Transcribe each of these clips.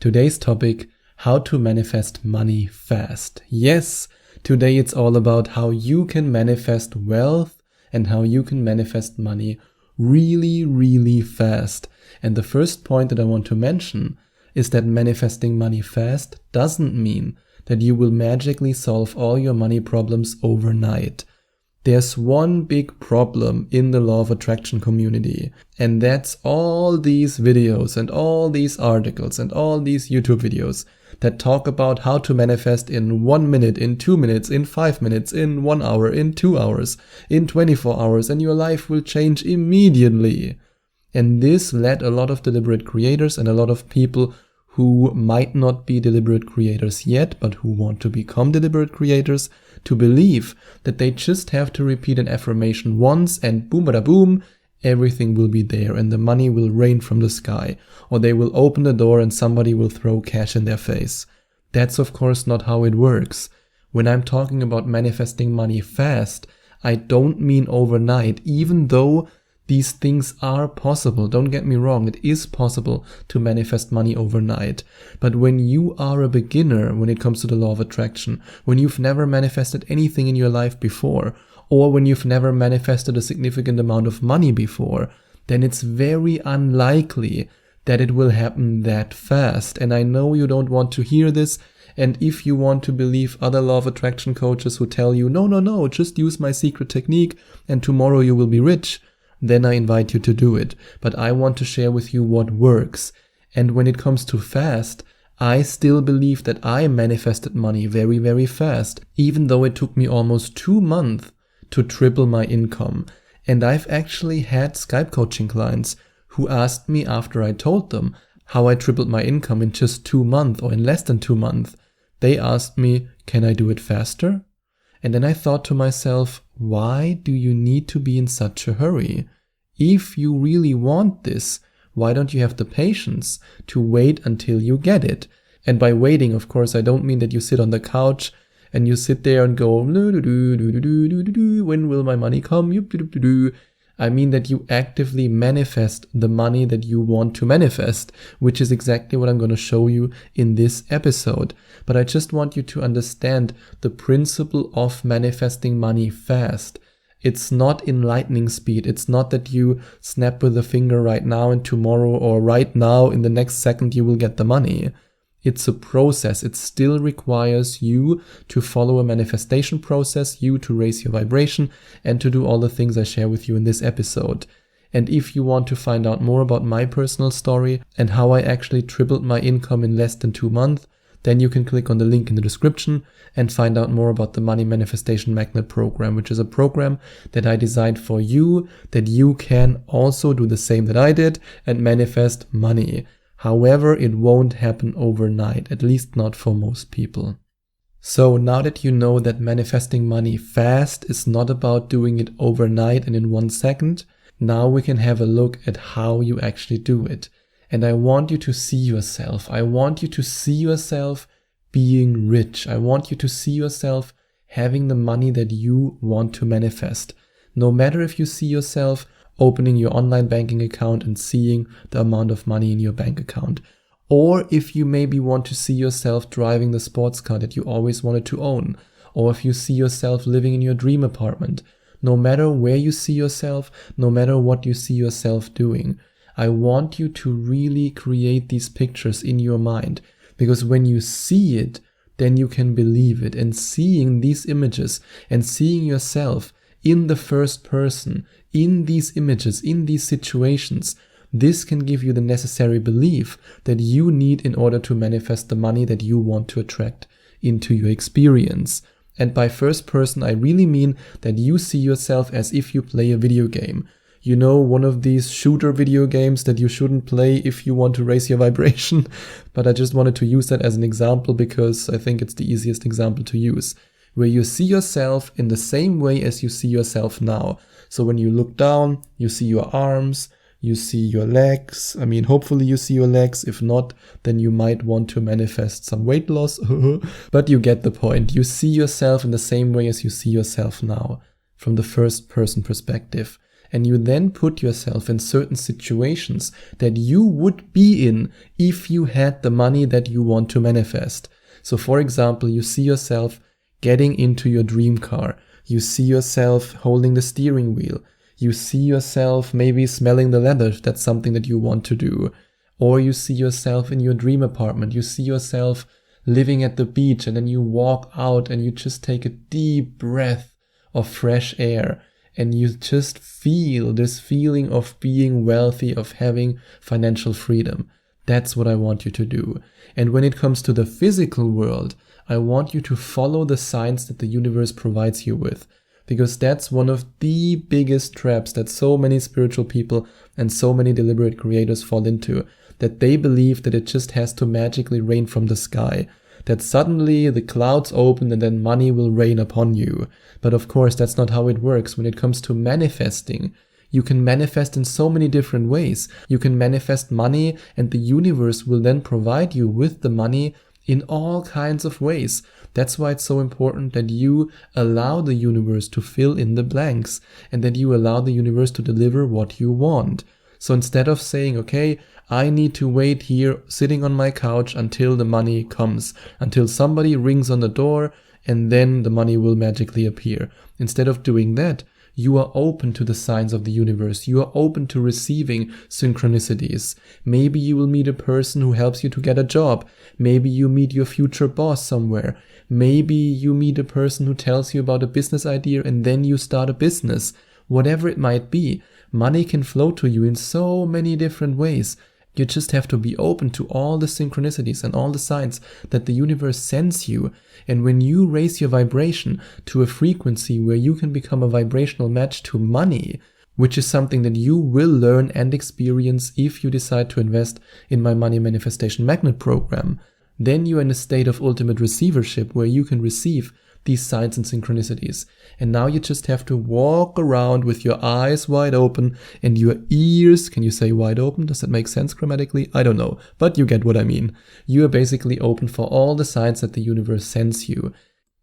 Today's topic, how to manifest money fast. Yes, today it's all about how you can manifest wealth and how you can manifest money really, really fast. And the first point that I want to mention is that manifesting money fast doesn't mean that you will magically solve all your money problems overnight. There's one big problem in the law of attraction community, and that's all these videos and all these articles and all these YouTube videos that talk about how to manifest in 1 minute, in 2 minutes, in 5 minutes, in 1 hour, in 2 hours, in 24 hours, and your life will change immediately. And this led a lot of deliberate creators and a lot of people who might not be deliberate creators yet, but who want to become deliberate creators, to believe that they just have to repeat an affirmation once and boom, bada boom, everything will be there and the money will rain from the sky, or they will open the door and somebody will throw cash in their face. That's of course not how it works. When I'm talking about manifesting money fast, I don't mean overnight, even though these things are possible. Don't get me wrong, it is possible to manifest money overnight. But when you are a beginner when it comes to the law of attraction, when you've never manifested anything in your life before, or when you've never manifested a significant amount of money before, then it's very unlikely that it will happen that fast. And I know you don't want to hear this. And if you want to believe other law of attraction coaches who tell you, no, just use my secret technique and tomorrow you will be rich, then I invite you to do it. But I want to share with you what works. And when it comes to fast, I still believe that I manifested money very, very fast, even though it took me almost 2 months to triple my income. And I've actually had Skype coaching clients who asked me after I told them how I tripled my income in just 2 months or in less than 2 months. They asked me, can I do it faster? And then I thought to myself, why do you need to be in such a hurry? If you really want this, why don't you have the patience to wait until you get it? And by waiting, of course, I don't mean that you sit on the couch and you sit there and go, when will my money come? I mean that you actively manifest the money that you want to manifest, which is exactly what I'm going to show you in this episode. But I just want you to understand the principle of manifesting money fast. It's not in lightning speed. It's not that you snap with a finger right now and tomorrow or right now in the next second you will get the money. It's a process. It still requires you to follow a manifestation process, you to raise your vibration, and to do all the things I share with you in this episode. And if you want to find out more about my personal story and how I actually tripled my income in less than 2 months, then you can click on the link in the description and find out more about the Money Manifestation Magnet program, which is a program that I designed for you, that you can also do the same that I did and manifest money. However, it won't happen overnight, at least not for most people. So now that you know that manifesting money fast is not about doing it overnight and in 1 second, now we can have a look at how you actually do it. And I want you to see yourself. I want you to see yourself being rich. I want you to see yourself having the money that you want to manifest. No matter if you see yourself opening your online banking account and seeing the amount of money in your bank account. Or if you maybe want to see yourself driving the sports car that you always wanted to own. Or if you see yourself living in your dream apartment. No matter where you see yourself, no matter what you see yourself doing, I want you to really create these pictures in your mind. Because when you see it, then you can believe it. And seeing these images and seeing yourself in the first person, in these images, in these situations, this can give you the necessary belief that you need in order to manifest the money that you want to attract into your experience. And by first person, I really mean that you see yourself as if you play a video game. You know, one of these shooter video games that you shouldn't play if you want to raise your vibration. But I just wanted to use that as an example because I think it's the easiest example to use. Where you see yourself in the same way as you see yourself now. So when you look down, you see your arms, you see your legs. I mean, hopefully you see your legs. If not, then you might want to manifest some weight loss. But you get the point. You see yourself in the same way as you see yourself now, from the first person perspective. and you then put yourself in certain situations that you would be in if you had the money that you want to manifest. So for example, you see yourself getting into your dream car. You see yourself holding the steering wheel. You see yourself maybe smelling the leather. That's something that you want to do. Or you see yourself in your dream apartment. You see yourself living at the beach, and then you walk out and you just take a deep breath of fresh air. And you just feel this feeling of being wealthy, of having financial freedom. That's what I want you to do. And when it comes to the physical world, I want you to follow the signs that the universe provides you with. Because that's one of the biggest traps that so many spiritual people and so many deliberate creators fall into. That they believe that it just has to magically rain from the sky. That suddenly the clouds open and then money will rain upon you. But of course, that's not how it works. When it comes to manifesting, you can manifest in so many different ways. You can manifest money, and the universe will then provide you with the money in all kinds of ways. That's why it's so important that you allow the universe to fill in the blanks, and that you allow the universe to deliver what you want. So instead of saying, okay, I need to wait here sitting on my couch until the money comes, until somebody rings on the door and then the money will magically appear. Instead of doing that, you are open to the signs of the universe. You are open to receiving synchronicities. Maybe you will meet a person who helps you to get a job. Maybe you meet your future boss somewhere. Maybe you meet a person who tells you about a business idea and then you start a business. Whatever it might be, money can flow to you in so many different ways. You just have to be open to all the synchronicities and all the signs that the universe sends you. And when you raise your vibration to a frequency where you can become a vibrational match to money, which is something that you will learn and experience if you decide to invest in my Money Manifestation Magnet program, then you're in a state of ultimate receivership where you can receive these signs and synchronicities. And now you just have to walk around with your eyes wide open and your ears, can you say wide open? Does that make sense grammatically? I don't know, but you get what I mean. You are basically open for all the signs that the universe sends you.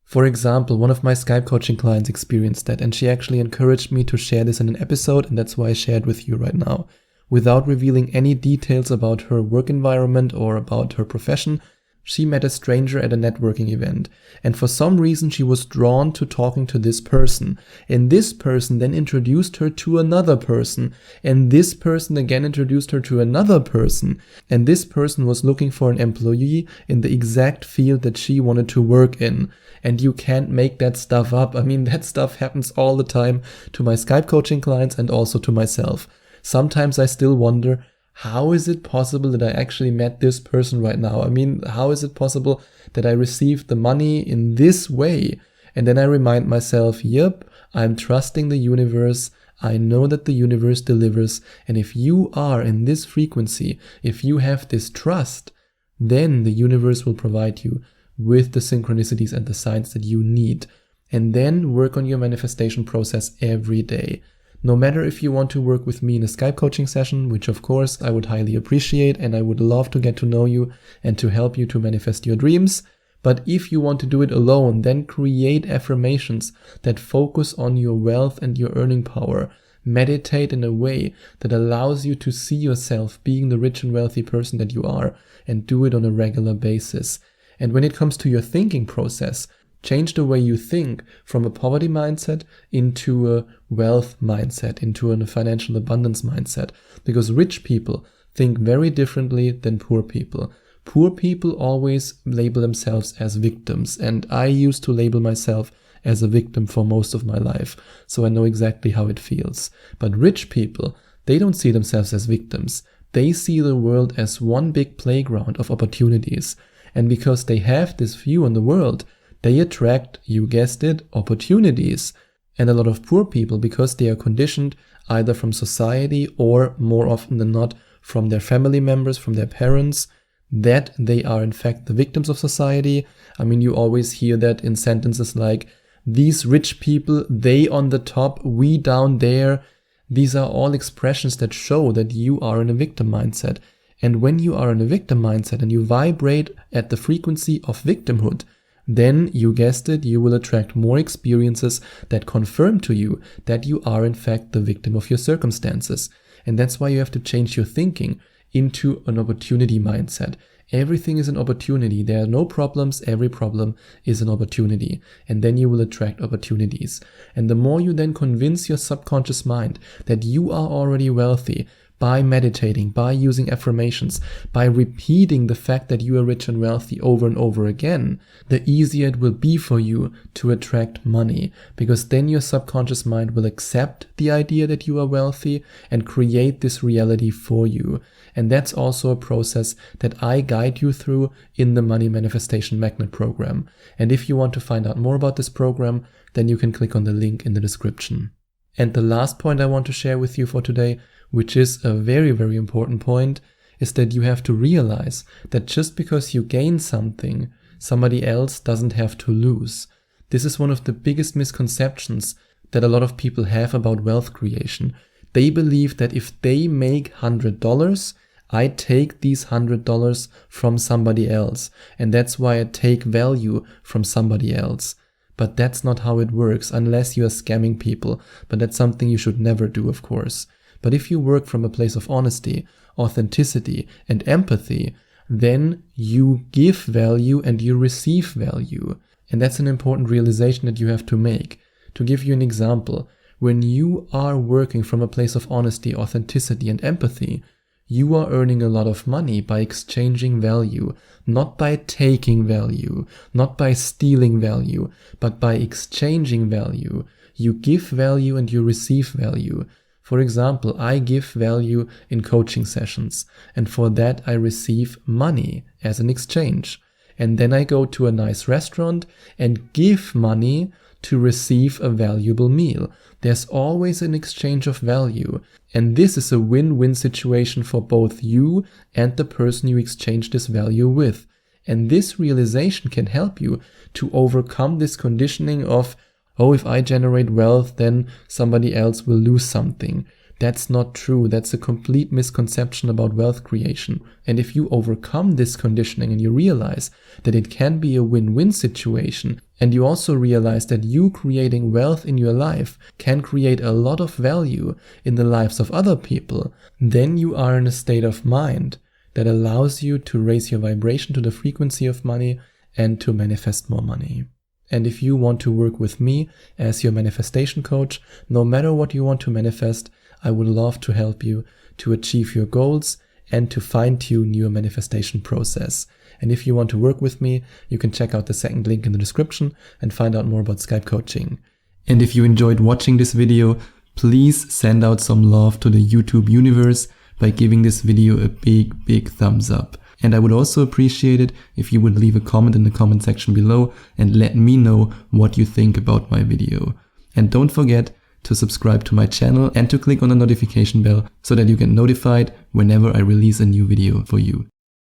For example, one of my Skype coaching clients experienced that, and she actually encouraged me to share this in an episode, and that's why I shared with you right now. Without revealing any details about her work environment or about her profession, she met a stranger at a networking event, and for some reason she was drawn to talking to this person, and this person then introduced her to another person, and this person again introduced her to another person, and this person was looking for an employee in the exact field that she wanted to work in. And you can't make that stuff up. I mean, that stuff happens all the time to my Skype coaching clients and also to myself. Sometimes I still wonder, how is it possible that I actually met this person right now? I mean, how is it possible that I received the money in this way? And then I remind myself, yep, I'm trusting the universe. I know that the universe delivers. And if you are in this frequency, if you have this trust, then the universe will provide you with the synchronicities and the signs that you need. And then work on your manifestation process every day. No matter if you want to work with me in a Skype coaching session, which of course I would highly appreciate, and I would love to get to know you and to help you to manifest your dreams. But if you want to do it alone, then create affirmations that focus on your wealth and your earning power. Meditate in a way that allows you to see yourself being the rich and wealthy person that you are, and do it on a regular basis. And when it comes to your thinking process, change the way you think from a poverty mindset into a wealth mindset, into a financial abundance mindset. Because rich people think very differently than poor people. Poor people always label themselves as victims, and I used to label myself as a victim for most of my life, so I know exactly how it feels. But rich people, they don't see themselves as victims. They see the world as one big playground of opportunities. And because they have this view on the world, they attract, you guessed it, opportunities. And a lot of poor people, because they are conditioned either from society or more often than not from their family members, from their parents, that they are in fact the victims of society. I mean, you always hear that in sentences like, these rich people, they on the top, we down there. These are all expressions that show that you are in a victim mindset. And when you are in a victim mindset and you vibrate at the frequency of victimhood, then you guessed it, you will attract more experiences that confirm to you that you are in fact the victim of your circumstances. And that's why you have to change your thinking into an opportunity mindset. Everything is an opportunity. There are no problems. Every problem is an opportunity. And then you will attract opportunities. And the more you then convince your subconscious mind that you are already wealthy by meditating, by using affirmations, by repeating the fact that you are rich and wealthy over and over again, the easier it will be for you to attract money. Because then your subconscious mind will accept the idea that you are wealthy and create this reality for you. And that's also a process that I guide you through in the Money Manifestation Magnet program. And if you want to find out more about this program, then you can click on the link in the description. And the last point I want to share with you for today, which is a very, very important point, is that you have to realize that just because you gain something, somebody else doesn't have to lose. This is one of the biggest misconceptions that a lot of people have about wealth creation. They believe that if they make $100, I take these $100 from somebody else, and that's why I take value from somebody else. But that's not how it works, unless you are scamming people. But that's something you should never do, of course. But if you work from a place of honesty, authenticity, and empathy, then you give value and you receive value. And that's an important realization that you have to make. To give you an example, when you are working from a place of honesty, authenticity, and empathy, you are earning a lot of money by exchanging value, not by taking value, not by stealing value, but by exchanging value. You give value and you receive value. For example, I give value in coaching sessions, and for that I receive money as an exchange. And then I go to a nice restaurant and give money to receive a valuable meal. There's always an exchange of value. And this is a win-win situation for both you and the person you exchange this value with. And this realization can help you to overcome this conditioning of, oh, if I generate wealth, then somebody else will lose something. That's not true. That's a complete misconception about wealth creation. And if you overcome this conditioning and you realize that it can be a win-win situation, and you also realize that you creating wealth in your life can create a lot of value in the lives of other people, then you are in a state of mind that allows you to raise your vibration to the frequency of money and to manifest more money. And if you want to work with me as your manifestation coach, no matter what you want to manifest, I would love to help you to achieve your goals and to fine-tune your manifestation process. And if you want to work with me, you can check out the second link in the description and find out more about Skype coaching. And if you enjoyed watching this video, please send out some love to the YouTube universe by giving this video a big thumbs up. And I would also appreciate it if you would leave a comment in the comment section below and let me know what you think about my video. And don't forget to subscribe to my channel and to click on the notification bell so that you get notified whenever I release a new video for you.